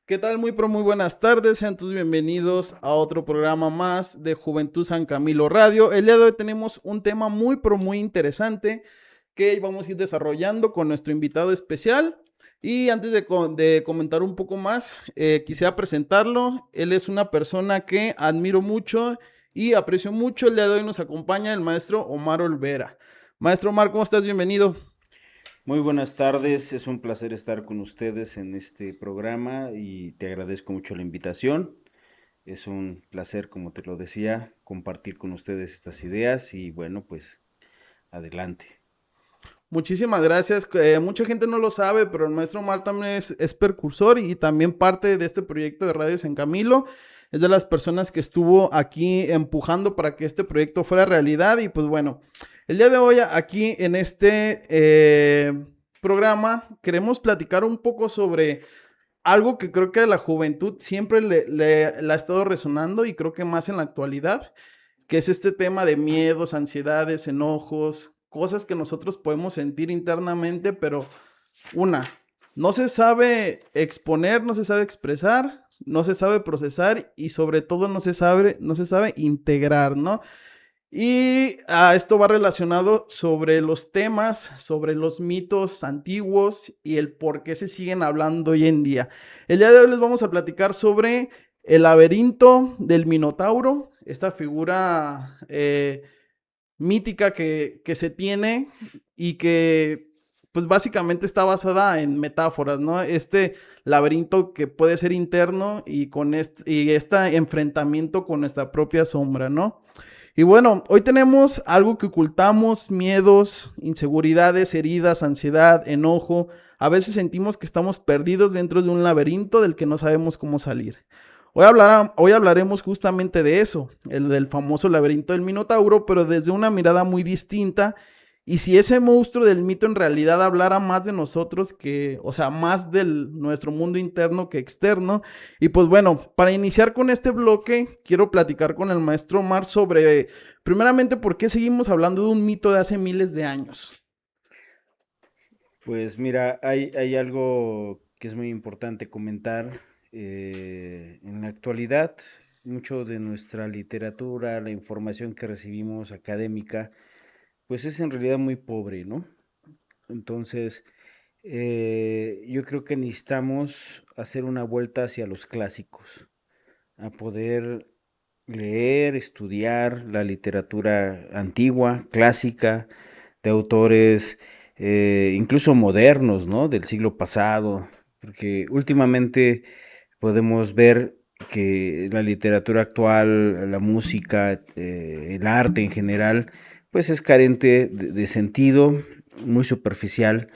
¿Qué tal? Muy buenas tardes, sean todos bienvenidos a otro programa más de Juventud San Camilo Radio. El día de hoy tenemos un tema muy interesante que vamos a ir desarrollando con nuestro invitado especial. Y antes de comentar un poco más, quisiera presentarlo. Él es una persona que admiro mucho y aprecio mucho. El día de hoy nos acompaña el maestro Omar Olvera. Maestro Omar, ¿cómo estás? Bienvenido. Muy buenas tardes, es un placer estar con ustedes en este programa y te agradezco mucho la invitación. Es un placer, como te lo decía, compartir con ustedes estas ideas y bueno, pues adelante. Muchísimas gracias. Mucha gente no lo sabe, pero el maestro Omar también es percursor y también parte de este proyecto de Radio San Camilo. Es de las personas que estuvo aquí empujando para que este proyecto fuera realidad. Y pues bueno, el día de hoy aquí en este programa queremos platicar un poco sobre algo que creo que a la juventud siempre le ha estado resonando y creo que más en la actualidad, que es este tema de miedos, ansiedades, enojos, cosas que nosotros podemos sentir internamente, pero una, no se sabe exponer, no se sabe expresar, no se sabe procesar y sobre todo no se sabe integrar, ¿no? Y esto va relacionado sobre los temas, sobre los mitos antiguos y el por qué se siguen hablando hoy en día. El día de hoy les vamos a platicar sobre el laberinto del Minotauro, esta figura mítica que se tiene y que pues básicamente está basada en metáforas, ¿no? Este laberinto que puede ser interno y con este enfrentamiento con nuestra propia sombra, ¿no? Y bueno, hoy tenemos algo que ocultamos, miedos, inseguridades, heridas, ansiedad, enojo. A veces sentimos que estamos perdidos dentro de un laberinto del que no sabemos cómo salir. Hoy hablaremos justamente de eso, el del famoso laberinto del Minotauro, pero desde una mirada muy distinta. Y si ese monstruo del mito en realidad hablara más de nosotros que, o sea, más de nuestro mundo interno que externo. Y pues bueno, para iniciar con este bloque, quiero platicar con el maestro Omar sobre, primeramente, por qué seguimos hablando de un mito de hace miles de años. Pues mira, hay algo que es muy importante comentar. En la actualidad, mucho de nuestra literatura, la información que recibimos académica, pues es en realidad muy pobre, ¿no? Entonces, yo creo que necesitamos hacer una vuelta hacia los clásicos, a poder leer, estudiar la literatura antigua, clásica, de autores incluso modernos, ¿no? Del siglo pasado, porque últimamente podemos ver que la literatura actual, la música, el arte en general, pues es carente de sentido, muy superficial.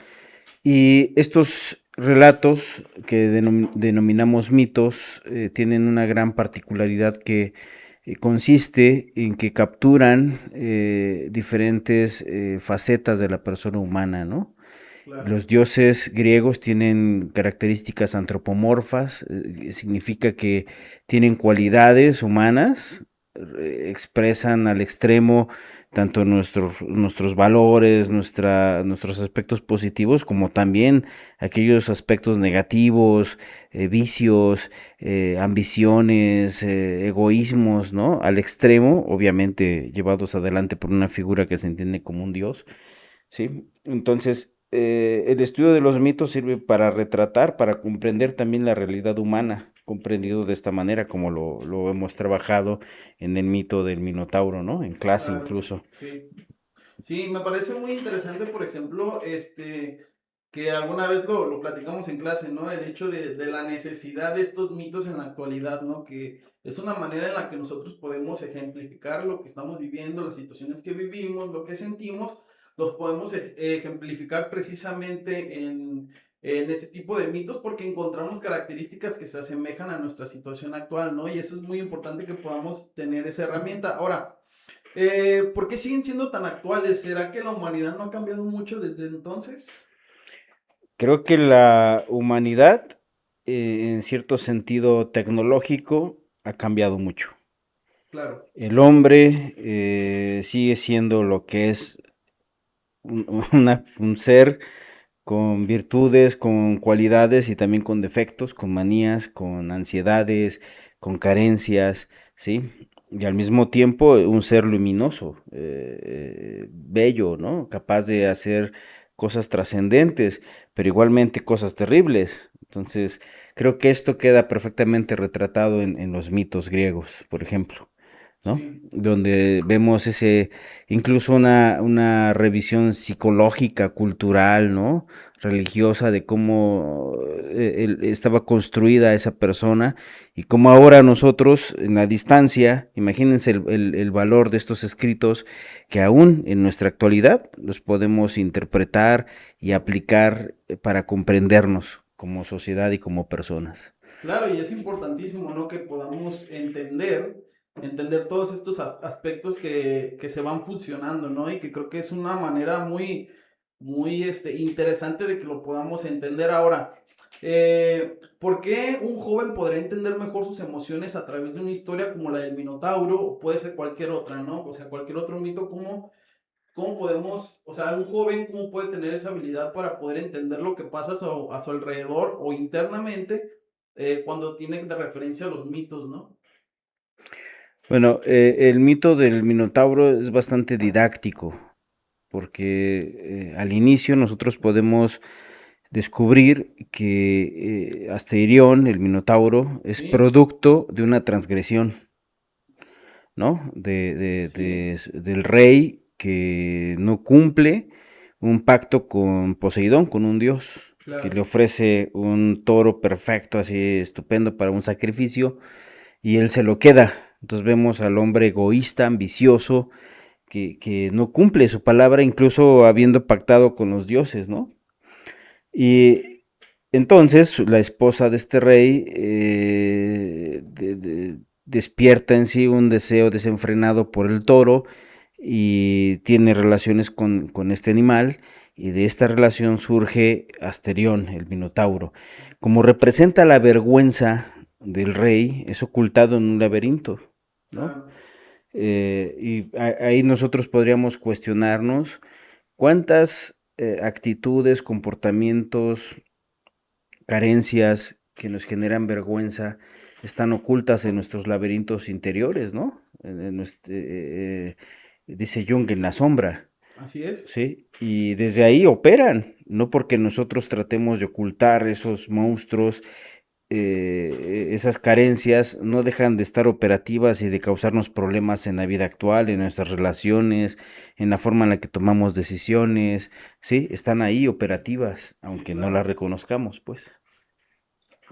Y estos relatos que denominamos mitos tienen una gran particularidad que consiste en que capturan diferentes facetas de la persona humana, ¿no? Claro. Los dioses griegos tienen características antropomorfas, significa que tienen cualidades humanas, expresan al extremo tanto nuestros valores, nuestros aspectos positivos, como también aquellos aspectos negativos, vicios, ambiciones, egoísmos, ¿no? Al extremo, obviamente llevados adelante por una figura que se entiende como un dios, ¿sí? Entonces, el estudio de los mitos sirve para retratar, para comprender también la realidad humana, comprendido de esta manera, como lo hemos trabajado en el mito del Minotauro, ¿no? En clase Claro, incluso. sí. Sí, me parece muy interesante, por ejemplo, que alguna vez lo platicamos en clase, ¿no? El hecho de la necesidad de estos mitos en la actualidad, ¿no? Que es una manera en la que nosotros podemos ejemplificar lo que estamos viviendo, las situaciones que vivimos, lo que sentimos, los podemos ejemplificar precisamente en este tipo de mitos porque encontramos características que se asemejan a nuestra situación actual, ¿no? Y eso es muy importante que podamos tener esa herramienta. Ahora, ¿por qué siguen siendo tan actuales? ¿Será que la humanidad no ha cambiado mucho desde entonces? Creo que la humanidad, en cierto sentido tecnológico, ha cambiado mucho. Claro. El hombre sigue siendo lo que es un ser con virtudes, con cualidades y también con defectos, con manías, con ansiedades, con carencias, ¿sí? Y al mismo tiempo un ser luminoso, bello, ¿no? Capaz de hacer cosas trascendentes, pero igualmente cosas terribles. Entonces, creo que esto queda perfectamente retratado en los mitos griegos, por ejemplo. ¿No? Sí. Donde vemos incluso una revisión psicológica, cultural, ¿no? Religiosa de cómo estaba construida esa persona y cómo ahora nosotros en la distancia, imagínense el valor de estos escritos que aún en nuestra actualidad los podemos interpretar y aplicar para comprendernos como sociedad y como personas. Claro, y es importantísimo, ¿no? Que podamos entender todos estos aspectos que se van fusionando, ¿no? Y que creo que es una manera muy, interesante de que lo podamos entender ahora. ¿Por qué un joven podría entender mejor sus emociones a través de una historia como la del Minotauro o puede ser cualquier otra, ¿no? O sea, cualquier otro mito, ¿cómo podemos, o sea, un joven, cómo puede tener esa habilidad para poder entender lo que pasa a su alrededor o internamente cuando tiene de referencia a los mitos, ¿no? Bueno, el mito del Minotauro es bastante didáctico, porque al inicio nosotros podemos descubrir que Asterión, el Minotauro, es Sí, producto de una transgresión, ¿no? sí, Del rey que no cumple un pacto con Poseidón, con un dios, que le claro. ofrece un toro perfecto, así estupendo para un sacrificio, y él se lo queda. Entonces vemos al hombre egoísta, ambicioso, que no cumple su palabra, incluso habiendo pactado con los dioses, ¿no? Y entonces la esposa de este rey despierta en sí un deseo desenfrenado por el toro y tiene relaciones con este animal y de esta relación surge Asterión, el Minotauro. Como representa la vergüenza del rey, es ocultado en un laberinto, ¿no? Claro. Ahí nosotros podríamos cuestionarnos cuántas actitudes, comportamientos, carencias que nos generan vergüenza están ocultas en nuestros laberintos interiores, ¿no? Dice Jung, en la sombra, Así es. ¿sí? Y desde ahí operan, no porque nosotros tratemos de ocultar esos monstruos, esas carencias no dejan de estar operativas y de causarnos problemas en la vida actual, en nuestras relaciones, en la forma en la que tomamos decisiones, ¿sí? Están ahí operativas, Sí, aunque no las claro. reconozcamos, pues.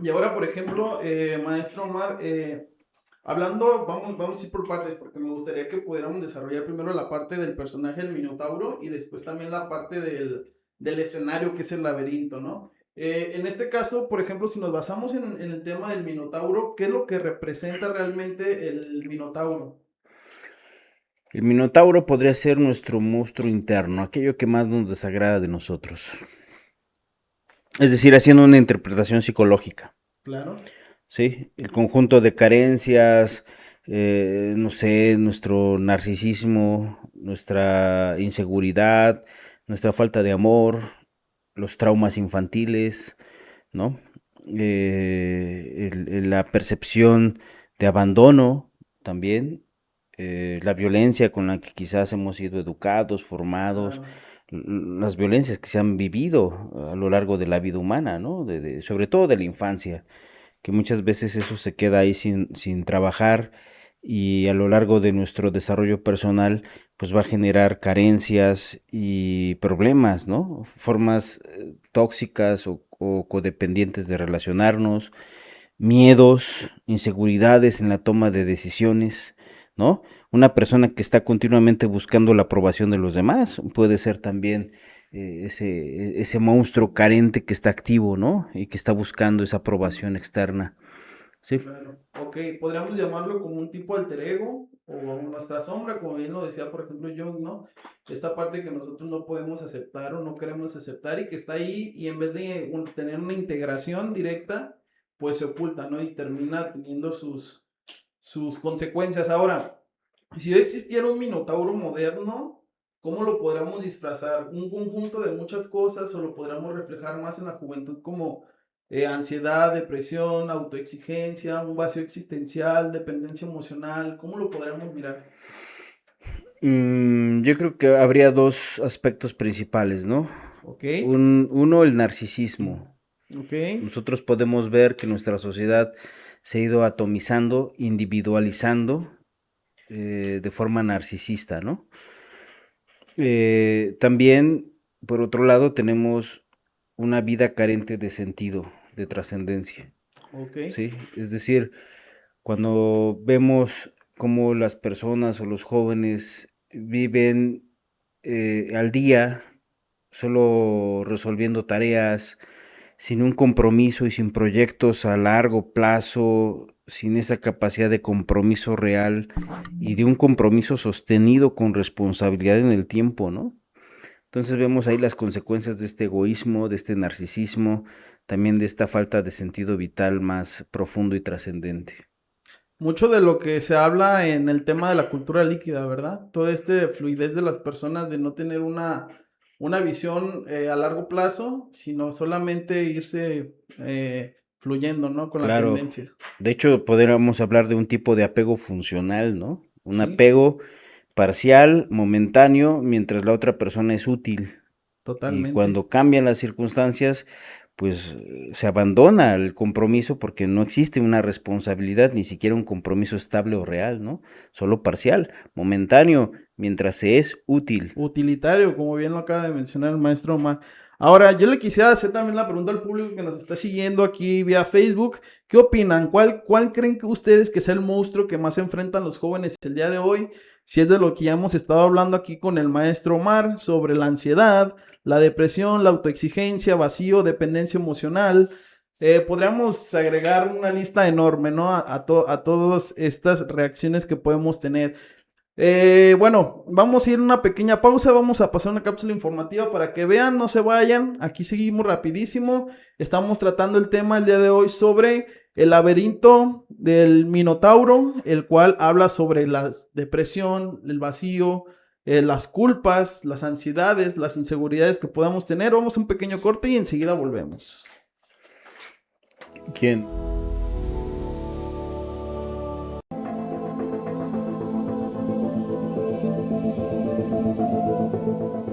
Y ahora, por ejemplo, maestro Omar, hablando, vamos a ir por partes, porque me gustaría que pudiéramos desarrollar primero la parte del personaje del Minotauro y después también la parte del escenario que es el laberinto, ¿no? En este caso, por ejemplo, si nos basamos en el tema del Minotauro, ¿qué es lo que representa realmente el Minotauro? El Minotauro podría ser nuestro monstruo interno, aquello que más nos desagrada de nosotros. Es decir, haciendo una interpretación psicológica. Claro, ¿Sí? El conjunto de carencias, no sé, nuestro narcisismo, nuestra inseguridad, nuestra falta de amor, los traumas infantiles, ¿no? La percepción de abandono también, la violencia con la que quizás hemos sido educados, formados, claro. las violencias que se han vivido a lo largo de la vida humana, ¿no? Sobre todo de la infancia, que muchas veces eso se queda ahí sin trabajar y a lo largo de nuestro desarrollo personal pues va a generar carencias y problemas, ¿no? Formas tóxicas o codependientes de relacionarnos, miedos, inseguridades en la toma de decisiones, ¿no? Una persona que está continuamente buscando la aprobación de los demás puede ser también ese monstruo carente que está activo, ¿no? Y que está buscando esa aprobación externa. Sí. Claro. Ok, podríamos llamarlo como un tipo alter ego o nuestra sombra, como bien lo decía, por ejemplo, Jung, ¿no? Esta parte que nosotros no podemos aceptar o no queremos aceptar y que está ahí y en vez de tener una integración directa, pues se oculta, ¿no? Y termina teniendo sus consecuencias. Ahora, si hoy existiera un minotauro moderno, ¿cómo lo podríamos disfrazar? ¿Un conjunto de muchas cosas o lo podríamos reflejar más en la juventud como ansiedad, depresión, autoexigencia, un vacío existencial, dependencia emocional? ¿Cómo lo podríamos mirar? Yo creo que habría dos aspectos principales, ¿no? Ok, Uno, el narcisismo. ok, Nosotros podemos ver que nuestra sociedad se ha ido atomizando, individualizando de forma narcisista, ¿no? También, por otro lado, tenemos una vida carente de sentido, de trascendencia, ok, ¿sí? Es decir, cuando vemos cómo las personas o los jóvenes viven al día, solo resolviendo tareas, sin un compromiso y sin proyectos a largo plazo, sin esa capacidad de compromiso real y de un compromiso sostenido con responsabilidad en el tiempo, ¿no? Entonces vemos ahí las consecuencias de este egoísmo, de este narcisismo, también de esta falta de sentido vital más profundo y trascendente. mucho de lo que se habla en el tema de la cultura líquida, ¿verdad? Toda esta fluidez de las personas de no tener una visión a largo plazo, sino solamente irse fluyendo, ¿no? Con la Claro, tendencia. de hecho podríamos hablar de un tipo de apego funcional, ¿no? Un Sí, apego parcial, momentáneo, mientras la otra persona es útil. Y totalmente. cuando cambian las circunstancias, pues se abandona el compromiso porque no existe una responsabilidad, ni siquiera un compromiso estable o real, ¿no? Solo parcial, momentáneo, mientras se es útil. Utilitario, como bien lo acaba de mencionar el maestro Omar. Ahora, yo le quisiera hacer también la pregunta al público que nos está siguiendo aquí vía Facebook. ¿Qué opinan? ¿Cuál creen que ustedes que sea el monstruo que más enfrentan los jóvenes el día de hoy? Si es de lo que ya hemos estado hablando aquí con el maestro Omar sobre la ansiedad, la depresión, la autoexigencia, vacío, dependencia emocional. Podríamos agregar una lista enorme, ¿no? A todas estas reacciones que podemos tener. Bueno, vamos a ir a una pequeña pausa, vamos a pasar una cápsula informativa para que vean, no se vayan, aquí seguimos rapidísimo, estamos tratando el tema el día de hoy sobre el laberinto del Minotauro, el cual habla sobre la depresión, el vacío, las culpas, las ansiedades, las inseguridades que podamos tener. Vamos a un pequeño corte y enseguida volvemos. ¿Quién?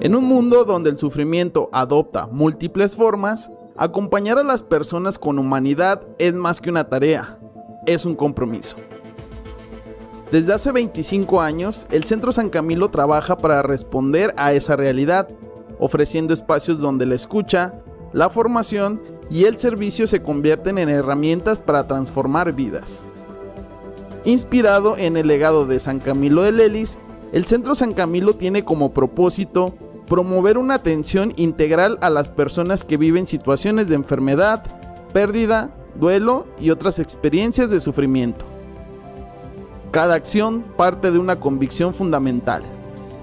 En un mundo donde el sufrimiento adopta múltiples formas, acompañar a las personas con humanidad es más que una tarea, es un compromiso. Desde hace 25 años, el Centro San Camilo trabaja para responder a esa realidad, ofreciendo espacios donde la escucha, la formación y el servicio se convierten en herramientas para transformar vidas. Inspirado en el legado de San Camilo de Lelis, el Centro San Camilo tiene como propósito promover una atención integral a las personas que viven situaciones de enfermedad, pérdida, duelo y otras experiencias de sufrimiento. Cada acción parte de una convicción fundamental: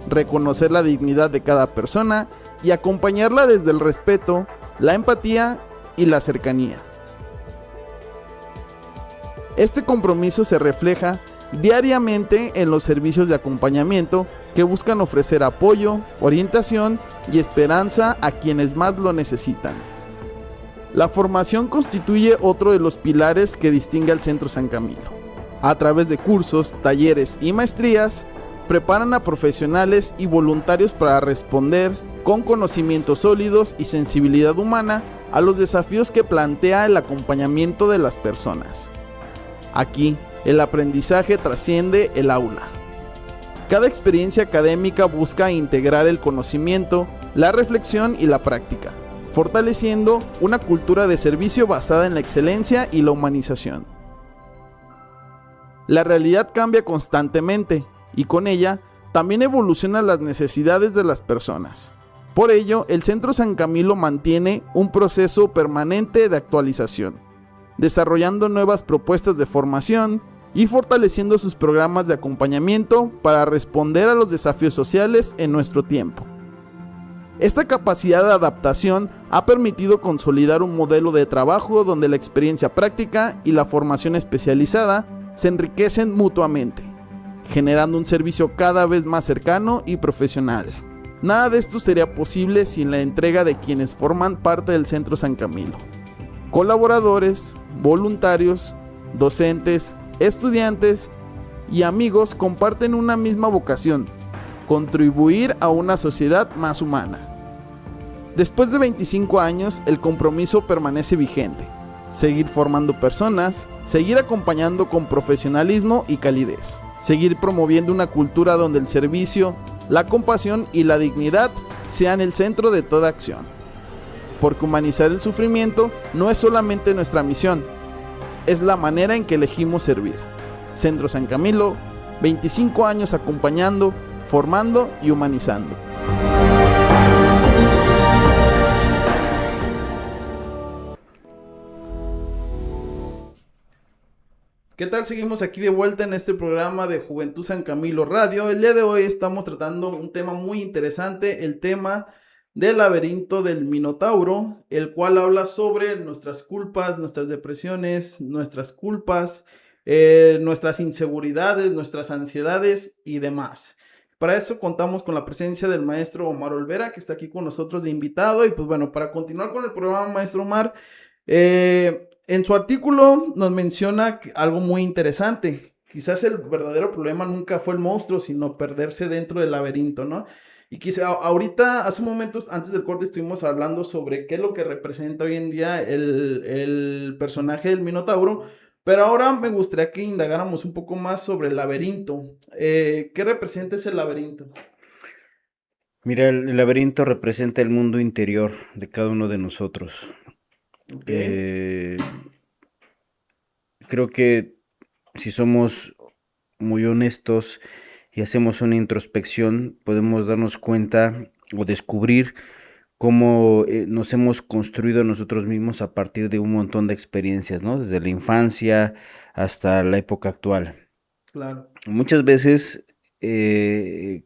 reconocer la dignidad de cada persona y acompañarla desde el respeto, la empatía y la cercanía. Este compromiso se refleja diariamente en los servicios de acompañamiento que buscan ofrecer apoyo, orientación y esperanza a quienes más lo necesitan. La formación constituye otro de los pilares que distingue al Centro San Camilo. A través de cursos, talleres y maestrías, preparan a profesionales y voluntarios para responder con conocimientos sólidos y sensibilidad humana a los desafíos que plantea el acompañamiento de las personas. Aquí, el aprendizaje trasciende el aula. Cada experiencia académica busca integrar el conocimiento, la reflexión y la práctica, fortaleciendo una cultura de servicio basada en la excelencia y la humanización. La realidad cambia constantemente y con ella también evolucionan las necesidades de las personas. Por ello, el Centro San Camilo mantiene un proceso permanente de actualización, desarrollando nuevas propuestas de formación y fortaleciendo sus programas de acompañamiento para responder a los desafíos sociales en nuestro tiempo. Esta capacidad de adaptación ha permitido consolidar un modelo de trabajo donde la experiencia práctica y la formación especializada se enriquecen mutuamente, generando un servicio cada vez más cercano y profesional. Nada de esto sería posible sin la entrega de quienes forman parte del Centro San Camilo. Colaboradores, voluntarios, docentes, estudiantes y amigos comparten una misma vocación: contribuir a una sociedad más humana. Después de 25 años, el compromiso permanece vigente: seguir formando personas, seguir acompañando con profesionalismo y calidez, seguir promoviendo una cultura donde el servicio, la compasión y la dignidad sean el centro de toda acción. Porque humanizar el sufrimiento no es solamente nuestra misión, es la manera en que elegimos servir. Centro San Camilo, 25 años acompañando, formando y humanizando. ¿Qué tal? Seguimos aquí de vuelta en este programa de Juventud San Camilo Radio. El día de hoy estamos tratando un tema muy interesante, el tema del laberinto del Minotauro, el cual habla sobre nuestras culpas, nuestras depresiones, nuestras culpas, nuestras inseguridades, nuestras ansiedades y demás. Para eso contamos con la presencia del maestro Omar Olvera, que está aquí con nosotros de invitado. Y pues bueno, para continuar con el programa, maestro Omar, en su artículo nos menciona algo muy interesante. Quizás el verdadero problema nunca fue el monstruo, sino perderse dentro del laberinto, ¿no? Y quizá ahorita, hace un momento, antes del corte, estuvimos hablando sobre qué es lo que representa hoy en día el personaje del Minotauro, pero ahora me gustaría que indagáramos un poco más sobre el laberinto. ¿Qué representa ese laberinto? Mira, el laberinto representa el mundo interior de cada uno de nosotros. Okay. Creo que si somos muy honestos y hacemos una introspección, podemos darnos cuenta o descubrir cómo nos hemos construido nosotros mismos a partir de un montón de experiencias, ¿no? Desde la infancia hasta la época actual. Claro. Muchas veces,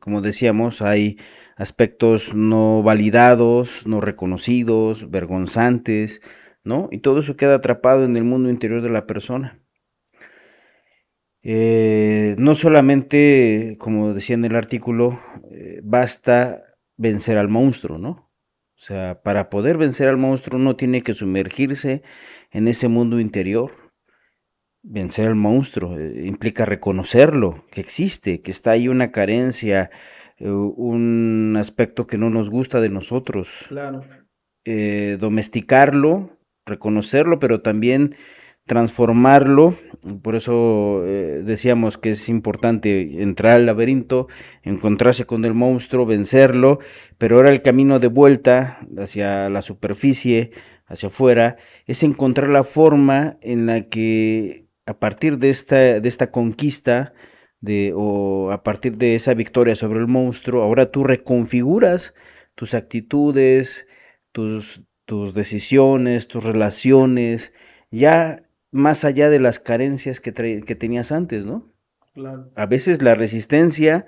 como decíamos, hay aspectos no validados, no reconocidos, vergonzantes, ¿no? Y todo eso queda atrapado en el mundo interior de la persona. No solamente, como decía en el artículo, basta vencer al monstruo, ¿no? O sea, para poder vencer al monstruo uno tiene que sumergirse en ese mundo interior. Vencer al monstruo implica reconocerlo, que existe, que está ahí una carencia, un aspecto que no nos gusta de nosotros. Claro. Domesticarlo, reconocerlo, pero también transformarlo. Por eso decíamos que es importante entrar al laberinto, encontrarse con el monstruo, vencerlo, pero ahora el camino de vuelta hacia la superficie, hacia afuera, es encontrar la forma en la que a partir de esta conquista, o a partir de esa victoria sobre el monstruo, ahora tú reconfiguras tus actitudes, tus decisiones, tus relaciones, ya más allá de las carencias que tenías antes, ¿no? Claro. A veces la resistencia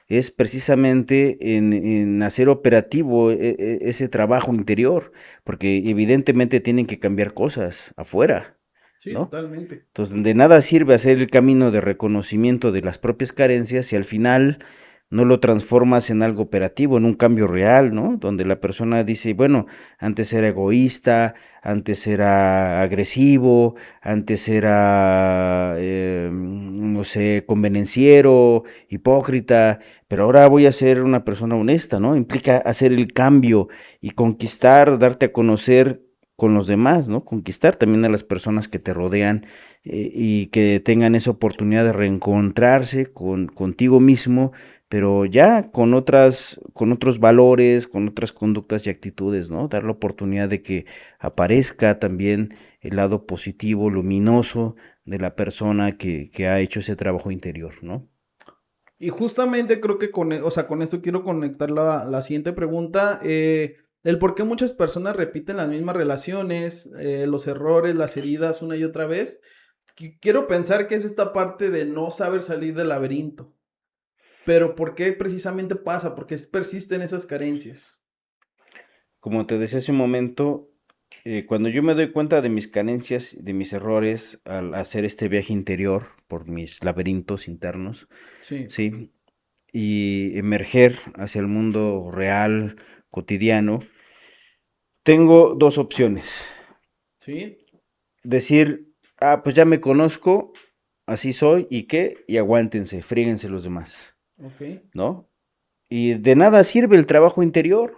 es precisamente en hacer operativo ese trabajo interior, porque evidentemente tienen que cambiar cosas afuera, Sí, ¿no? totalmente. Entonces, de nada sirve hacer el camino de reconocimiento de las propias carencias si al final no lo transformas en algo operativo, en un cambio real, ¿no? Donde la persona dice, bueno, antes era egoísta, antes era agresivo, antes era, no sé, convenenciero, hipócrita, pero ahora voy a ser una persona honesta, ¿no? Implica hacer el cambio y conquistar, darte a conocer con los demás, ¿no? Conquistar también a las personas que te rodean y que tengan esa oportunidad de reencontrarse contigo mismo, pero ya con otros valores, con otras conductas y actitudes, ¿no? Dar la oportunidad de que aparezca también el lado positivo, luminoso de la persona que ha hecho ese trabajo interior, ¿no? Y justamente creo que o sea, con esto quiero conectar la siguiente pregunta. El por qué muchas personas repiten las mismas relaciones, los errores, las heridas una y otra vez. Quiero pensar que es esta parte de no saber salir del laberinto. Pero ¿por qué precisamente pasa? ¿Por qué persisten esas carencias? Como te decía hace un momento, Cuando yo me doy cuenta de mis carencias, de mis errores al hacer este viaje interior por mis laberintos internos, Sí, ¿sí? Y emerger hacia el mundo real, cotidiano, tengo dos opciones. sí, Decir, ah, pues ya me conozco, así soy, ¿y qué? Y aguántense, fríguense los demás, ok. ¿no? Y de nada sirve el trabajo interior,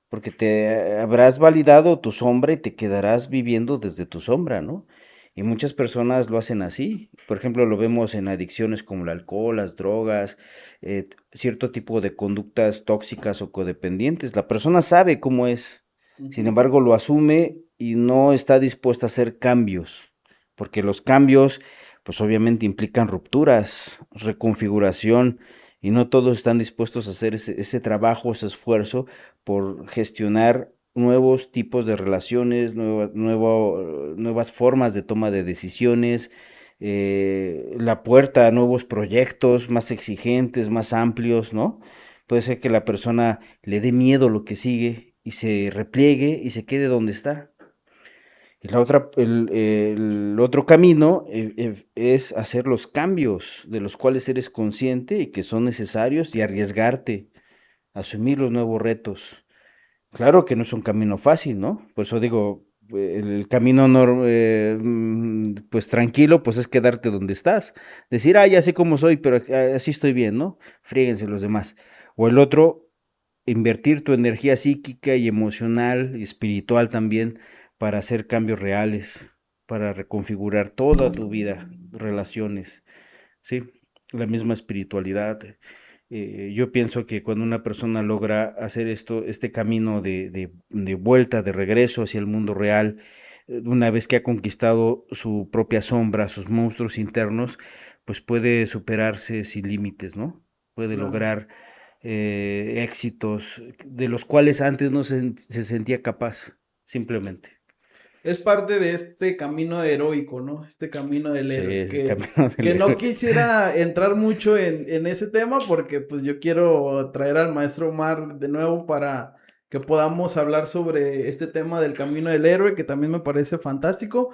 porque te habrás validado tu sombra y te quedarás viviendo desde tu sombra, ¿no? Y muchas personas lo hacen así. Por ejemplo, lo vemos en adicciones como el alcohol, las drogas, cierto tipo de conductas tóxicas o codependientes. La persona sabe cómo es, sin Ujú. embargo, lo asume y no está dispuesta a hacer cambios, porque los cambios, pues obviamente implican rupturas, reconfiguración, y no todos están dispuestos a hacer ese trabajo, ese esfuerzo por gestionar nuevos tipos de relaciones, nuevas formas de toma de decisiones, la puerta a nuevos proyectos más exigentes, más amplios, ¿no? Puede ser que la persona le dé miedo lo que sigue y se repliegue y se quede donde está. Y el otro camino es hacer los cambios de los cuales eres consciente y que son necesarios y arriesgarte, asumir los nuevos retos. Claro que no es un camino fácil, ¿no? Por eso digo, el camino pues tranquilo, pues es quedarte donde estás. Decir, ah, ya sé cómo soy, pero así estoy bien, ¿no? Fríguense los demás. O el otro, invertir tu energía psíquica y emocional y espiritual también para hacer cambios reales, para reconfigurar toda tu vida, relaciones, ¿sí? La misma espiritualidad. Yo pienso que cuando una persona logra hacer este camino de vuelta, de regreso hacia el mundo real, una vez que ha conquistado su propia sombra, sus monstruos internos, pues puede superarse sin límites, ¿no? Puede Claro. lograr éxitos de los cuales antes no se sentía capaz, simplemente. Es parte de este camino heroico, ¿no? Este camino del Sí, héroe, es el camino del que no héroe. quisiera entrar mucho en ese tema porque pues yo quiero traer al maestro Omar de nuevo para que podamos hablar sobre este tema del camino del héroe, que también me parece fantástico.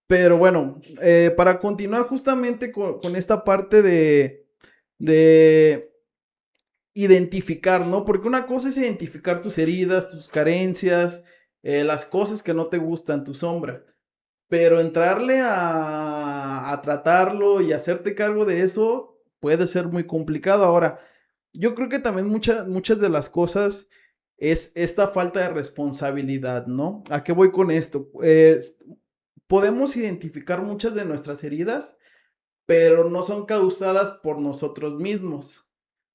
Pero bueno, para continuar justamente con esta parte de identificar, ¿no? Porque una cosa es identificar tus heridas, tus carencias, las cosas que no te gustan, tu sombra. Pero entrarle a tratarlo y hacerte cargo de eso puede ser muy complicado. Ahora, yo creo que también muchas de las cosas es esta falta de responsabilidad, ¿no? ¿A qué voy con esto? Podemos identificar muchas de nuestras heridas, pero no son causadas por nosotros mismos,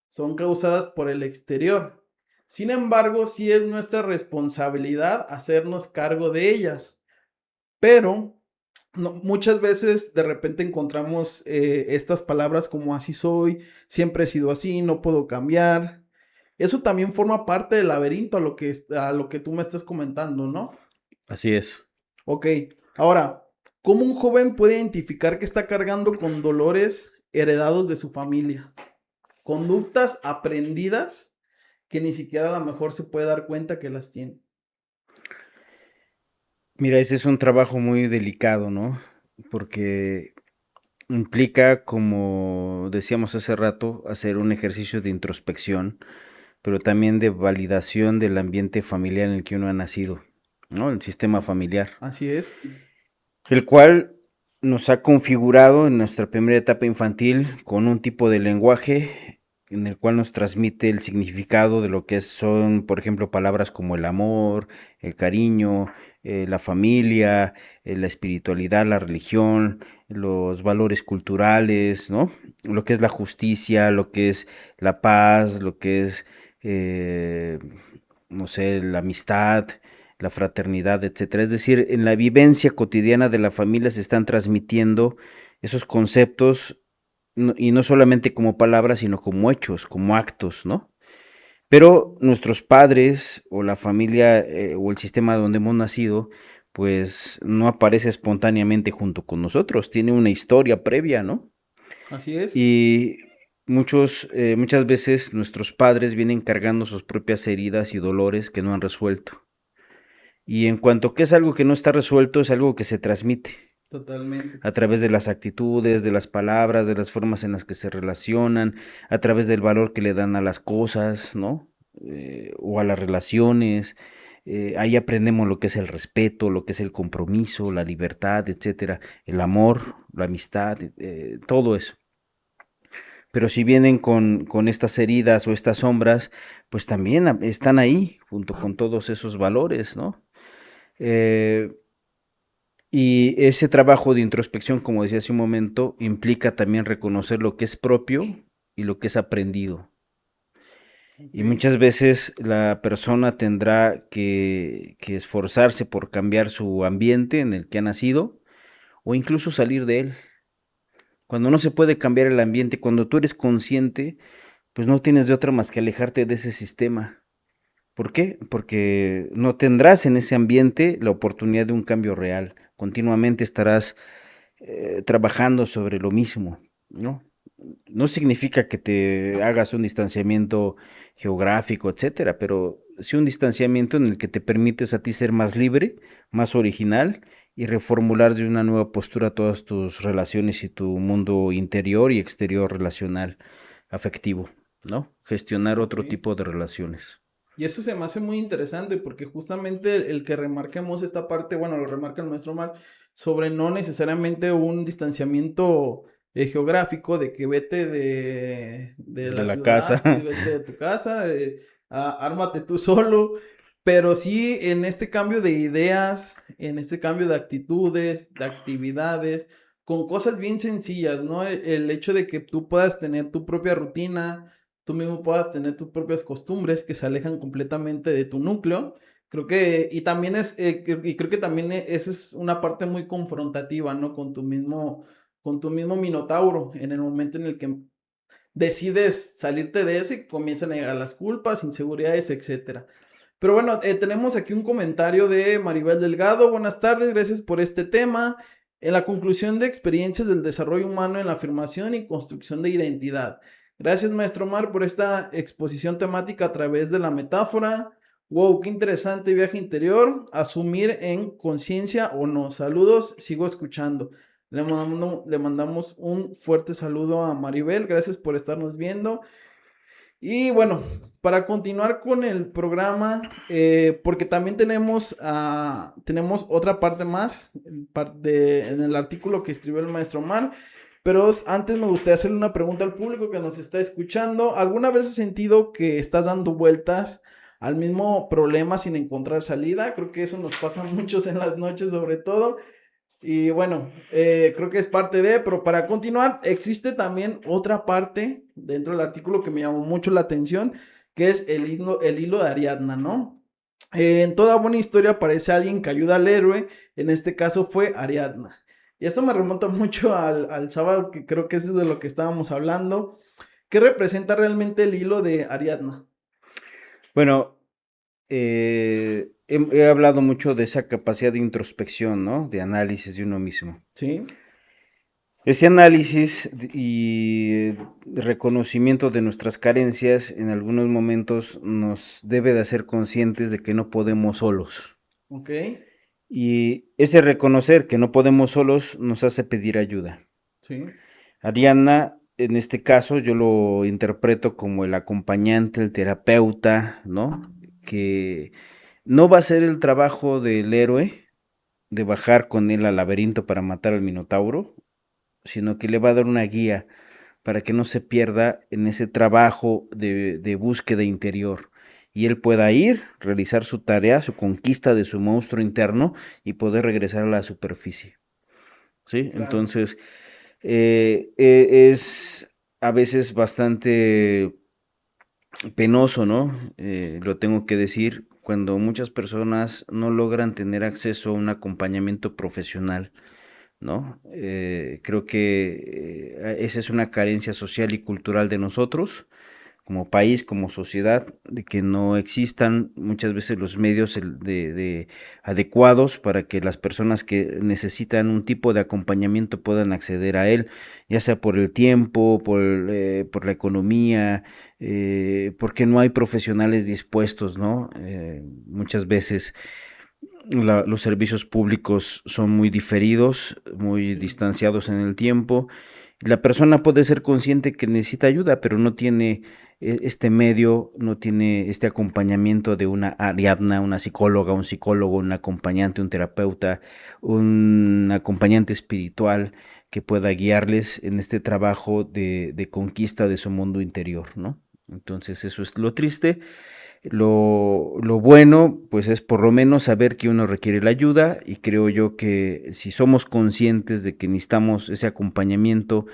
son causadas por el exterior. Sin embargo, sí es nuestra responsabilidad hacernos cargo de ellas, pero no, muchas veces de repente encontramos estas palabras como así soy, siempre he sido así, no puedo cambiar. Eso también forma parte del laberinto a lo que tú me estás comentando, ¿no? Así es. Ok, ahora, ¿cómo un joven puede identificar que está cargando con dolores heredados de su familia? Conductas aprendidas que ni siquiera a lo mejor se puede dar cuenta que las tiene. Mira, ese es un trabajo muy delicado, ¿no? Porque implica, como decíamos hace rato, hacer un ejercicio de introspección, pero también de validación del ambiente familiar en el que uno ha nacido, ¿no? El sistema familiar, Así es. el cual nos ha configurado en nuestra primera etapa infantil con un tipo de lenguaje en el cual nos transmite el significado de lo que son, por ejemplo, palabras como el amor, el cariño, la familia, la espiritualidad, la religión, los valores culturales, ¿no? Lo que es la justicia, lo que es la paz, lo que es, eh, no sé, la amistad, la fraternidad, etcétera. Es decir, en la vivencia cotidiana de la familia se están transmitiendo esos conceptos y no solamente como palabras, sino como hechos, como actos, ¿no? Pero nuestros padres o la familia o el sistema donde hemos nacido, pues no aparece espontáneamente junto con nosotros, tiene una historia previa, ¿no? Así es. Y muchas veces nuestros padres vienen cargando sus propias heridas y dolores que no han resuelto. Y en cuanto que es algo que no está resuelto, es algo que se transmite Totalmente. a través de las actitudes, de las palabras, de las formas en las que se relacionan, a través del valor que le dan a las cosas, ¿no? O a las relaciones. Ahí aprendemos lo que es el respeto, lo que es el compromiso, la libertad, etcétera, el amor, la amistad, todo eso. Pero si vienen con estas heridas o estas sombras, pues también están ahí, junto con todos esos valores, ¿no? Eh, y ese trabajo de introspección, como decía hace un momento, implica también reconocer lo que es propio y lo que es aprendido. Y Ok. muchas veces la persona tendrá que esforzarse por cambiar su ambiente en el que ha nacido o incluso salir de él. Cuando no se puede cambiar el ambiente, cuando tú eres consciente, pues no tienes de otra más que alejarte de ese sistema. ¿Por qué? Porque no tendrás en ese ambiente la oportunidad de un cambio real. Continuamente estarás trabajando sobre lo mismo, ¿no? No significa que te hagas un distanciamiento geográfico, etcétera, pero sí un distanciamiento en el que te permites a ti ser más libre, más original y reformular de una nueva postura todas tus relaciones y tu mundo interior y exterior relacional, afectivo, ¿no? Gestionar Ok. otro tipo de relaciones. Y eso se me hace muy interesante porque justamente el que remarquemos esta parte, bueno, lo remarca el maestro Mar, sobre no necesariamente un distanciamiento geográfico de que vete de De la la ciudad, casa. sí, vete de tu casa, ármate tú solo, pero sí en este cambio de ideas, en este cambio de actitudes, de actividades, con cosas bien sencillas, ¿no? El hecho de que tú puedas tener tu propia rutina, tú mismo puedas tener tus propias costumbres que se alejan completamente de tu núcleo. Creo que, y también y creo que también esa es una parte muy confrontativa, ¿no? Con tu mismo minotauro, en el momento en el que decides salirte de eso y comienzan a llegar las culpas, inseguridades, etcétera. Pero bueno, tenemos aquí un comentario de Maribel Delgado. Buenas tardes, gracias por este tema. En la conclusión de experiencias del desarrollo humano en la afirmación y construcción de identidad. Gracias, maestro Mar, por esta exposición temática a través de la metáfora. Wow, qué interesante viaje interior. Asumir en conciencia o no. Saludos, sigo escuchando. Le mandamos un fuerte saludo a Maribel. Gracias por estarnos viendo. Y bueno, para continuar con el programa, porque también tenemos otra parte más en el artículo que escribió el maestro Mar, pero antes me gustaría hacerle una pregunta al público que nos está escuchando. ¿Alguna vez has sentido que estás dando vueltas al mismo problema sin encontrar salida? Creo que eso nos pasa a muchos en las noches sobre todo. Y bueno, creo que es parte de, pero para continuar, existe también otra parte dentro del artículo que me llamó mucho la atención, que es el hilo de Ariadna, ¿no? En toda buena historia aparece alguien que ayuda al héroe, en este caso fue Ariadna. Y esto me remonta mucho al sábado, que creo que es de lo que estábamos hablando. ¿Qué representa realmente el hilo de Ariadna? Bueno, he hablado mucho de esa capacidad de introspección, ¿no? De análisis de uno mismo. ¿Sí? Ese análisis y reconocimiento de nuestras carencias en algunos momentos nos debe de hacer conscientes de que no podemos solos. ¿Ok? Y ese reconocer que no podemos solos nos hace pedir ayuda. Sí, Ariana, en este caso, yo lo interpreto como el acompañante, el terapeuta, ¿no? Que no va a ser el trabajo del héroe de bajar con él al laberinto para matar al minotauro, sino que le va a dar una guía para que no se pierda en ese trabajo de búsqueda interior y él pueda ir, realizar su tarea, su conquista de su monstruo interno y poder regresar a la superficie. ¿Sí? claro. Entonces, es a veces bastante penoso, ¿no? Lo tengo que decir, cuando muchas personas no logran tener acceso a un acompañamiento profesional, ¿no? Creo que esa es una carencia social y cultural de nosotros, como país, como sociedad, de que no existan muchas veces los medios de adecuados para que las personas que necesitan un tipo de acompañamiento puedan acceder a él, ya sea por el tiempo, por la economía, porque no hay profesionales dispuestos, ¿no? Muchas veces los servicios públicos son muy diferidos, muy Sí, distanciados en el tiempo. La persona puede ser consciente que necesita ayuda, pero no tiene este medio, no tiene este acompañamiento de una Ariadna, una psicóloga, un psicólogo, un acompañante, un terapeuta, un acompañante espiritual que pueda guiarles en este trabajo de conquista de su mundo interior, ¿no? Entonces eso es lo triste. Lo bueno, pues es por lo menos saber que uno requiere la ayuda, y creo yo que si somos conscientes de que necesitamos ese acompañamiento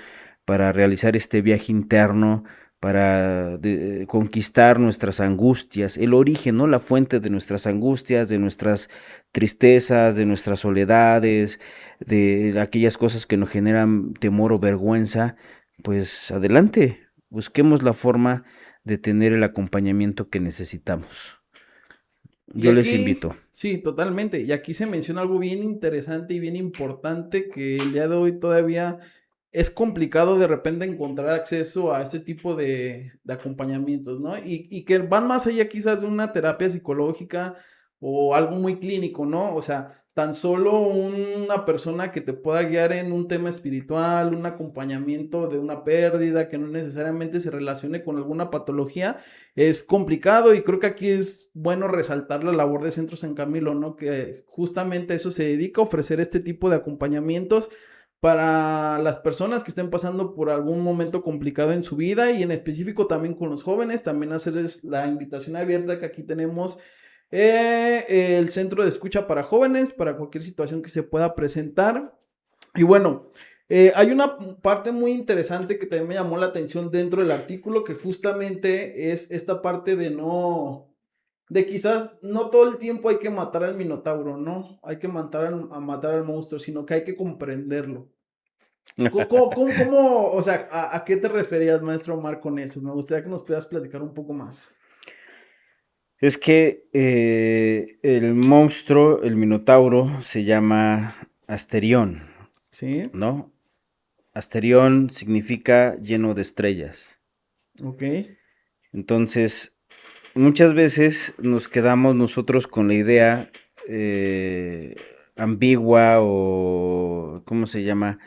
para realizar este viaje interno, para conquistar nuestras angustias, el origen, ¿no? La fuente de nuestras angustias, de nuestras tristezas, de nuestras soledades, de aquellas cosas que nos generan temor o vergüenza, pues adelante, busquemos la forma de tener el acompañamiento que necesitamos. y Yo les aquí, invito. sí, totalmente. Y aquí se menciona algo bien interesante y bien importante que el día de hoy todavía es complicado de repente encontrar acceso a este tipo de acompañamientos, ¿no? Y que van más allá quizás de una terapia psicológica o algo muy clínico, ¿no? O sea, tan solo una persona que te pueda guiar en un tema espiritual, un acompañamiento de una pérdida que no necesariamente se relacione con alguna patología, es complicado y creo que aquí es bueno resaltar la labor de Centro San Camilo, ¿no? Que justamente a eso se dedica, a ofrecer este tipo de acompañamientos para las personas que estén pasando por algún momento complicado en su vida y en específico también con los jóvenes, también hacerles la invitación abierta que aquí tenemos el centro de escucha para jóvenes, para cualquier situación que se pueda presentar. Y bueno, hay una parte muy interesante que también me llamó la atención dentro del artículo, que justamente es esta parte de no, de quizás no todo el tiempo hay que matar al minotauro, ¿no? Hay que a matar al monstruo, sino que hay que comprenderlo. O sea, a qué te referías, maestro Omar, con eso? Me gustaría que nos puedas platicar un poco más. Es que el monstruo, el minotauro, se llama Asterión, ¿Sí? ¿no? Asterión significa lleno de estrellas. Ok. Entonces, muchas veces nos quedamos nosotros con la idea eh, ambigua o, ¿cómo se llama?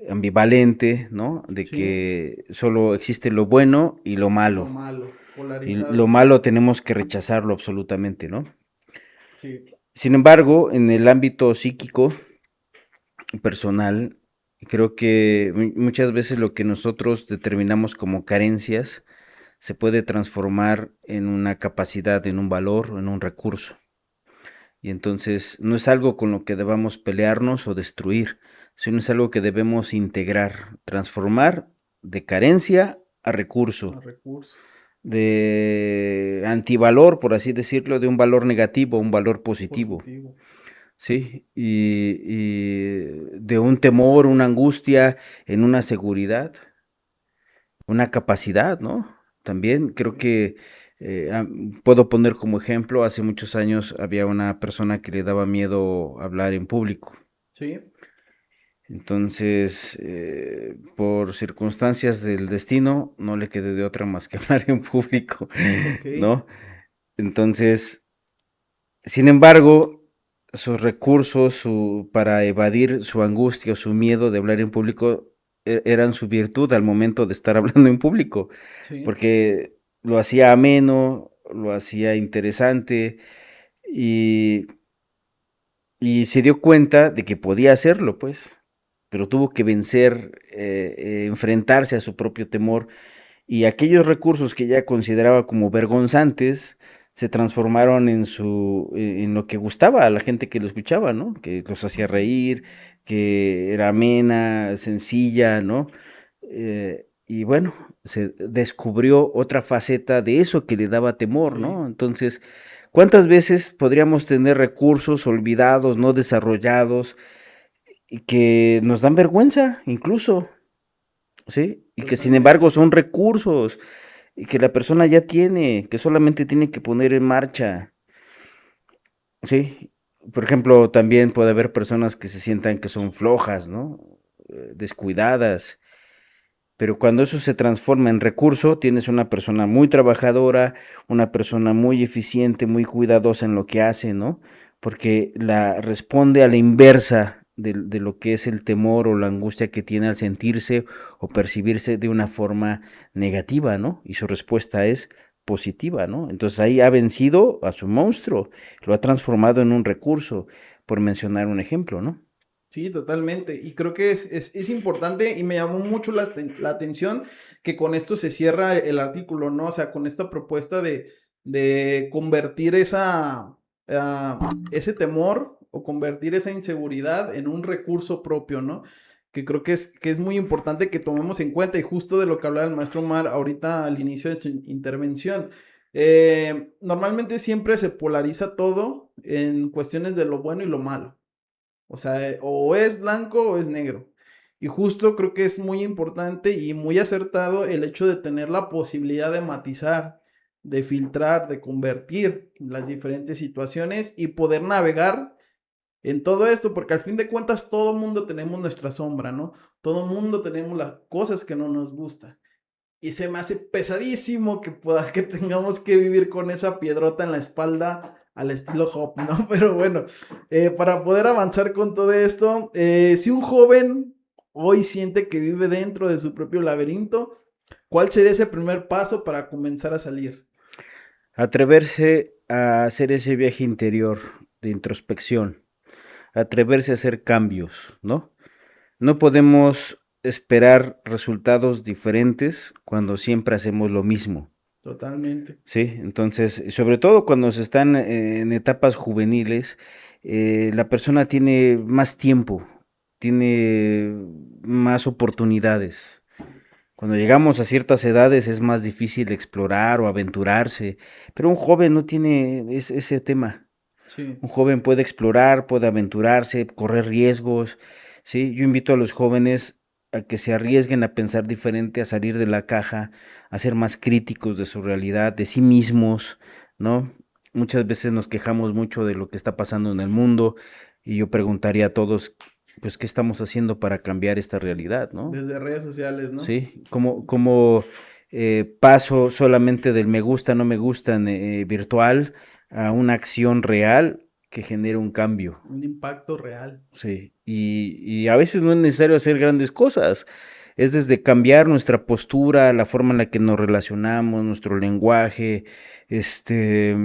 Ambivalente, ¿no? De Sí. que solo existe lo bueno y lo Y lo malo. malo, Y lo polarizado. malo tenemos que rechazarlo absolutamente, ¿no? Sí. Sin embargo, en el ámbito psíquico personal, creo que muchas veces lo que nosotros determinamos como carencias se puede transformar en una capacidad, en un valor, en un recurso. Y entonces no es algo con lo que debamos pelearnos o destruir, sino es algo que debemos integrar, transformar de carencia a recurso, A recurso. de antivalor, por así decirlo, de un valor negativo a un valor positivo. Positivo. Sí, y de un temor, una angustia, en una seguridad, una capacidad, ¿no? También creo Ok. que puedo poner como ejemplo, hace muchos años había una persona que le daba miedo hablar en público. Sí. Entonces, por circunstancias del destino, no le quedó de otra más que hablar en público, Ok. ¿no? Entonces, sin embargo, sus recursos para evadir su angustia o su miedo de hablar en público eran su virtud al momento de estar hablando en público, Sí. porque lo hacía ameno, lo hacía interesante, y, y se dio cuenta de que podía hacerlo, pues, pero tuvo que vencer, enfrentarse a su propio temor, y aquellos recursos que ella consideraba como vergonzantes se transformaron en lo que gustaba a la gente que lo escuchaba, ¿no? Que los hacía Ok. reír, que era amena, sencilla, ¿no? Y bueno, se descubrió otra faceta de eso que le daba temor, Sí. ¿no? Entonces, ¿cuántas veces podríamos tener recursos olvidados, no desarrollados, y que nos dan vergüenza incluso? ¿Sí? Y que sin embargo Totalmente. son recursos y que la persona ya tiene, que solamente tiene que poner en marcha, ¿sí? Por ejemplo, también puede haber personas que se sientan que son flojas, ¿no? Descuidadas, pero cuando eso se transforma en recurso, tienes una persona muy trabajadora, una persona muy eficiente, muy cuidadosa en lo que hace, ¿no? porque responde a la inversa de lo que es el temor o la angustia que tiene al sentirse o percibirse de una forma negativa, ¿no? Y su respuesta es positiva, ¿no? Entonces ahí ha vencido a su monstruo, lo ha transformado en un recurso, por mencionar un ejemplo, ¿no? Sí, totalmente. Y creo que es importante y me llamó mucho la atención que con esto se cierra el artículo, ¿no? O sea, con esta propuesta de convertir ese temor o convertir esa inseguridad en un recurso propio, ¿no? Que creo que es muy importante que tomemos en cuenta y justo de lo que hablaba el maestro Omar ahorita al inicio de su intervención. Normalmente siempre se polariza todo en cuestiones de lo bueno y lo malo. O sea, o es blanco o es negro. Y justo creo que es muy importante y muy acertado el hecho de tener la posibilidad de matizar, de filtrar, de convertir las diferentes situaciones y poder navegar en todo esto, porque al fin de cuentas todo mundo tenemos nuestra sombra, ¿no? Todo mundo tenemos las cosas que no nos gustan. Y se me hace pesadísimo que tengamos que vivir con esa piedrota en la espalda al estilo Hop, ¿no? Pero bueno, para poder avanzar con todo esto, si un joven hoy siente que vive dentro de su propio laberinto, ¿cuál sería ese primer paso para comenzar a salir? Atreverse a hacer ese viaje interior de introspección, atreverse a hacer cambios, ¿no? No podemos esperar resultados diferentes cuando siempre hacemos lo mismo, Totalmente. ¿sí? Entonces, sobre todo cuando se están en etapas juveniles, la persona tiene más tiempo, tiene más oportunidades. Cuando llegamos a ciertas edades es más difícil explorar o aventurarse, pero un joven no tiene ese tema. Sí, Un joven puede explorar, puede aventurarse, correr riesgos, ¿sí? Yo invito a los jóvenes a que se arriesguen a pensar diferente, a salir de la caja, a ser más críticos de su realidad, de sí mismos, ¿no? Muchas veces nos quejamos mucho de lo que está pasando en el mundo y yo preguntaría a todos, pues, ¿qué estamos haciendo para cambiar esta realidad, ¿no? desde redes sociales, ¿no? Sí, como paso solamente del me gusta, no me gusta virtual a una acción real que genere un cambio. Un impacto real. Sí, y a veces no es necesario hacer grandes cosas. Es desde cambiar nuestra postura, la forma en la que nos relacionamos, nuestro lenguaje, este,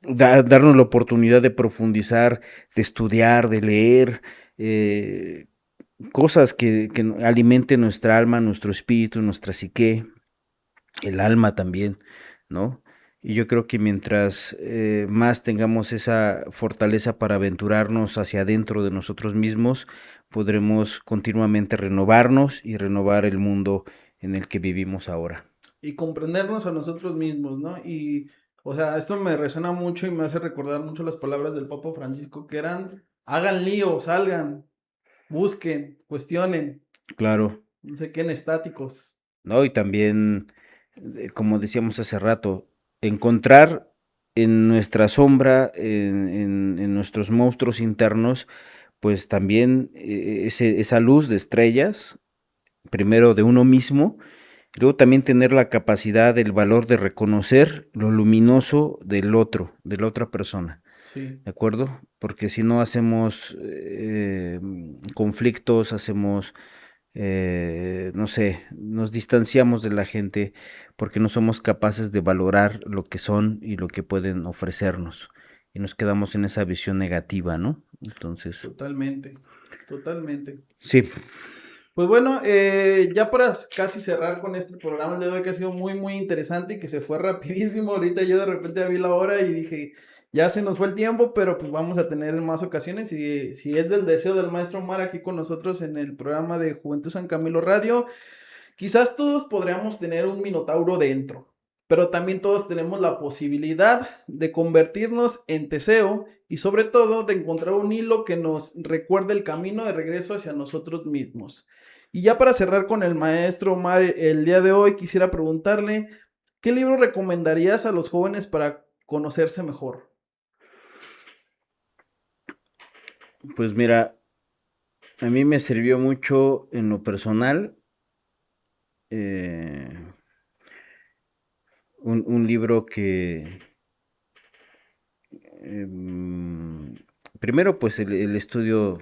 darnos la oportunidad de profundizar, de estudiar, de leer, eh, cosas que alimenten nuestra alma, nuestro espíritu, nuestra psique, el alma también, ¿no? Y yo creo que mientras más tengamos esa fortaleza para aventurarnos hacia adentro de nosotros mismos, podremos continuamente renovarnos y renovar el mundo en el que vivimos ahora. Y comprendernos a nosotros mismos, ¿no? Y, o sea, esto me resuena mucho y me hace recordar mucho las palabras del Papa Francisco, que eran, hagan lío, salgan, busquen, cuestionen, Claro, no se queden estáticos. ¿no? Y también, como decíamos hace rato, encontrar en nuestra sombra, en nuestros monstruos internos, pues también esa luz de estrellas, primero de uno mismo, y luego también tener la capacidad, el valor de reconocer lo luminoso del otro, de la otra persona, Sí, ¿de acuerdo? Porque si no hacemos conflictos, hacemos, no sé, nos distanciamos de la gente porque no somos capaces de valorar lo que son y lo que pueden ofrecernos. Y nos quedamos en esa visión negativa, ¿no? Entonces, totalmente, totalmente. sí, Pues bueno, ya para casi cerrar con este programa el de hoy que ha sido muy, muy interesante y que se fue rapidísimo. Ahorita yo de repente vi la hora y dije, ya se nos fue el tiempo, pero pues vamos a tener en más ocasiones. Y si es del deseo del maestro Omar aquí con nosotros en el programa de Juventud San Camilo Radio, quizás todos podríamos tener un minotauro dentro, pero también todos tenemos la posibilidad de convertirnos en Teseo y sobre todo de encontrar un hilo que nos recuerde el camino de regreso hacia nosotros mismos. Y ya para cerrar con el maestro Omar el día de hoy, quisiera preguntarle, ¿qué libro recomendarías a los jóvenes para conocerse mejor? pues mira, a mí me sirvió mucho en lo personal eh, un libro que Primero, pues el estudio,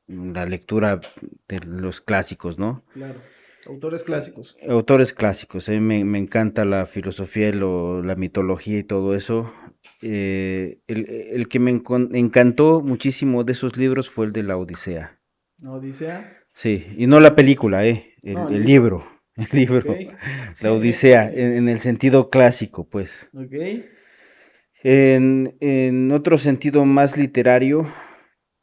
la lectura de los clásicos, ¿no? Claro. Autores clásicos. Autores clásicos, me encanta la filosofía, la mitología y todo eso. El que me encantó muchísimo de esos libros fue el de la Odisea. Odisea. Sí, y no la película, No, el el libro. libro, el Ok. libro, la Odisea, en el sentido clásico, pues. Ok. En otro sentido más literario,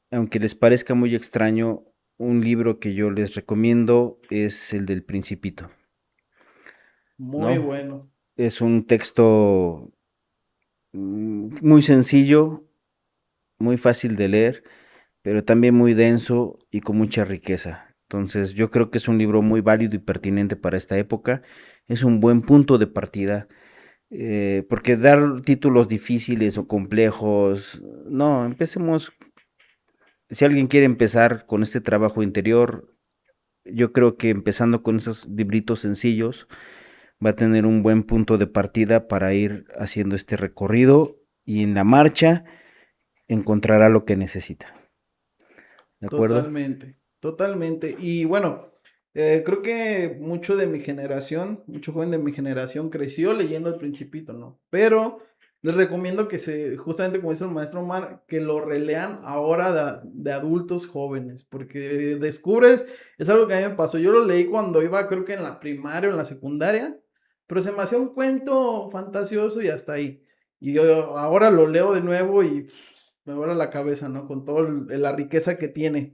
aunque les parezca muy extraño, un libro que yo les recomiendo es el del Principito, Muy ¿no? bueno. Es un texto muy sencillo, muy fácil de leer, pero también muy denso y con mucha riqueza. Entonces, yo creo que es un libro muy válido y pertinente para esta época. Es un buen punto de partida, porque dar títulos difíciles o complejos, no, empecemos, si alguien quiere empezar con este trabajo interior, yo creo que empezando con esos libritos sencillos va a tener un buen punto de partida para ir haciendo este recorrido y en la marcha encontrará lo que necesita. ¿De acuerdo? Totalmente. Totalmente. Y bueno, creo que mucho de mi generación, mucho joven de mi generación creció leyendo El Principito, ¿no? Pero les recomiendo que justamente como dice el maestro Omar, que lo relean ahora de adultos jóvenes, porque descubres, es algo que a mí me pasó. Yo lo leí cuando iba, creo que en la primaria o en la secundaria, pero se me hacía un cuento fantasioso y hasta ahí. Y yo ahora lo leo de nuevo y me vuela la cabeza, ¿no? Con toda la riqueza que tiene.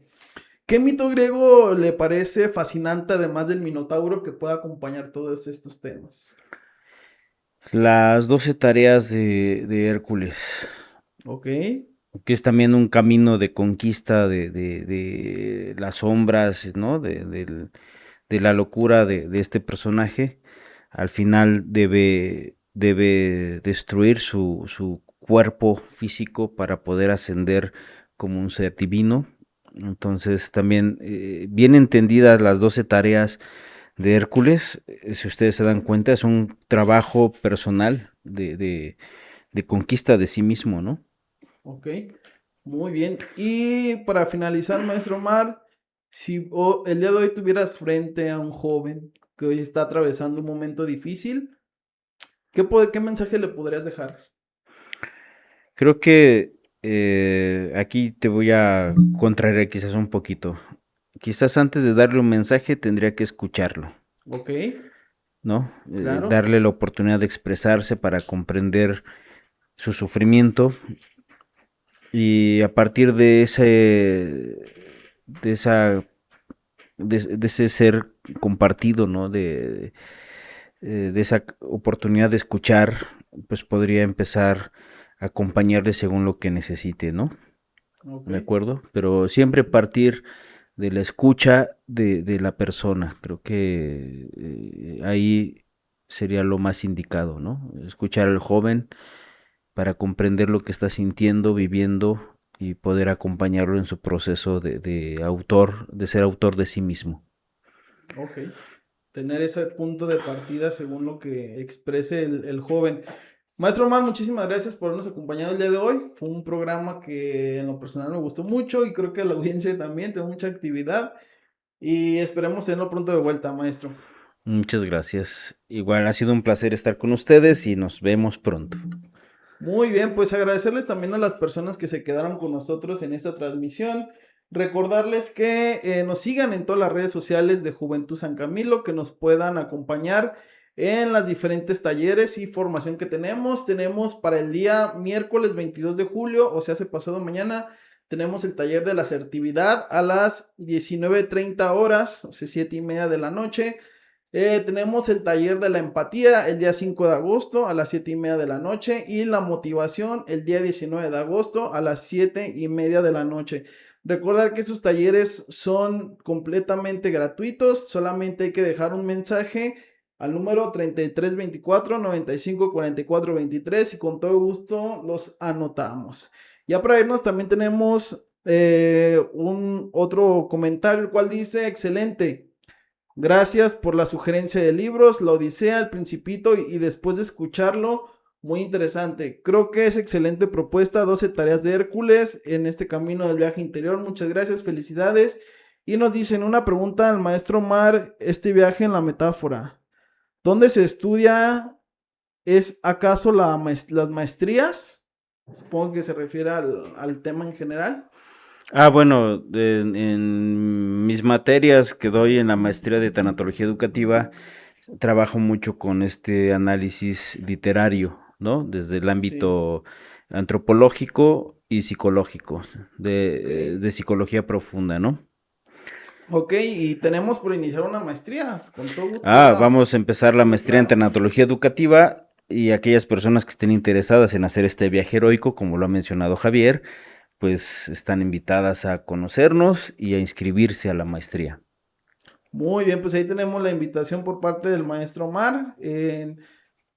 ¿Qué mito griego le parece fascinante, además del Minotauro, que pueda acompañar todos estos temas? Las 12 tareas de Hércules, Ok, que es también un camino de conquista de las sombras, ¿no? De la locura de este personaje. Al final debe destruir su cuerpo físico para poder ascender como un ser divino. Entonces también, bien entendidas las 12 tareas de Hércules, si ustedes se dan cuenta, es un trabajo personal de conquista de sí mismo, ¿no? ok, muy bien. Y para finalizar, maestro Omar, si el día de hoy tuvieras frente a un joven que hoy está atravesando un momento difícil, ¿qué mensaje le podrías dejar? Creo que aquí te voy a contraer quizás un poquito. Quizás antes de darle un mensaje tendría que escucharlo, Ok, ¿no? claro, Darle la oportunidad de expresarse para comprender su sufrimiento y a partir de esa, de ese ser compartido, ¿no? De esa oportunidad de escuchar, pues podría empezar a acompañarle según lo que necesite, ¿no? ok, ¿De acuerdo? Pero siempre partir de la escucha de la persona. Creo que ahí sería lo más indicado, ¿no? Escuchar al joven para comprender lo que está sintiendo, viviendo y poder acompañarlo en su proceso de autor, de ser autor de sí mismo. ok. Tener ese punto de partida según lo que exprese el joven. Maestro Omar, muchísimas gracias por habernos acompañado el día de hoy. Fue un programa que en lo personal me gustó mucho y creo que a la audiencia también, tengo mucha actividad y esperemos tenerlo pronto de vuelta, maestro. Muchas gracias. Igual ha sido un placer estar con ustedes y nos vemos pronto. Muy bien, pues agradecerles también a las personas que se quedaron con nosotros en esta transmisión. Recordarles que nos sigan en todas las redes sociales de Juventud San Camilo, que nos puedan acompañar en las diferentes talleres y formación que tenemos. Tenemos para el día miércoles 22 de julio, o sea, hace pasado mañana, tenemos el taller de la asertividad a las 19:30 horas, o sea, 7:30 de la noche. Tenemos el taller de la empatía el día 5 de agosto a las 7:30 de la noche y la motivación el día 19 de agosto a las 7:30 de la noche. Recordar que esos talleres son completamente gratuitos, solamente hay que dejar un mensaje al número 3324 954423 y con todo gusto los anotamos. Ya para irnos también tenemos un otro comentario, el cual dice, excelente. Gracias por la sugerencia de libros, La Odisea, El Principito y después de escucharlo, Muy interesante. Creo que es excelente propuesta. 12 tareas de Hércules en este camino del viaje interior. Muchas gracias, felicidades. Y nos dicen una pregunta al maestro Mar, este viaje en la metáfora. ¿Dónde se estudia? ¿Es acaso las maestrías? Supongo que se refiere al tema en general. Bueno, en mis materias que doy en la maestría de tanatología educativa, trabajo mucho con este análisis literario, ¿no? Desde el Sí, ámbito antropológico y psicológico, ok. de psicología profunda, ¿no? Ok, y tenemos por iniciar una maestría. Con todo gusto voy a... Vamos a empezar la Sí, maestría en claro. tanatología educativa y aquellas personas que estén interesadas en hacer este viaje heroico, como lo ha mencionado Javier, pues están invitadas a conocernos y a inscribirse a la maestría. Muy bien, pues ahí tenemos la invitación por parte del maestro Omar en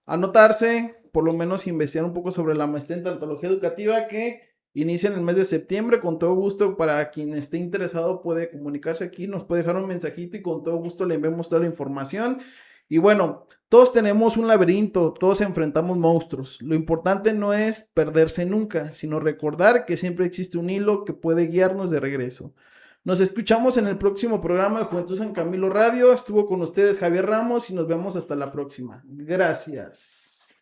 anotarse, por lo menos investigar un poco sobre la maestría en tanatóloga educativa que inicia en el mes de septiembre. Con todo gusto, para quien esté interesado puede comunicarse aquí, nos puede dejar un mensajito y con todo gusto le enviamos toda la información. Y bueno, todos tenemos un laberinto, todos enfrentamos monstruos. Lo importante no es perderse nunca, sino recordar que siempre existe un hilo que puede guiarnos de regreso. Nos escuchamos en el próximo programa de Juventud San Camilo Radio. Estuvo con ustedes Javier Ramos y nos vemos hasta la próxima. Gracias.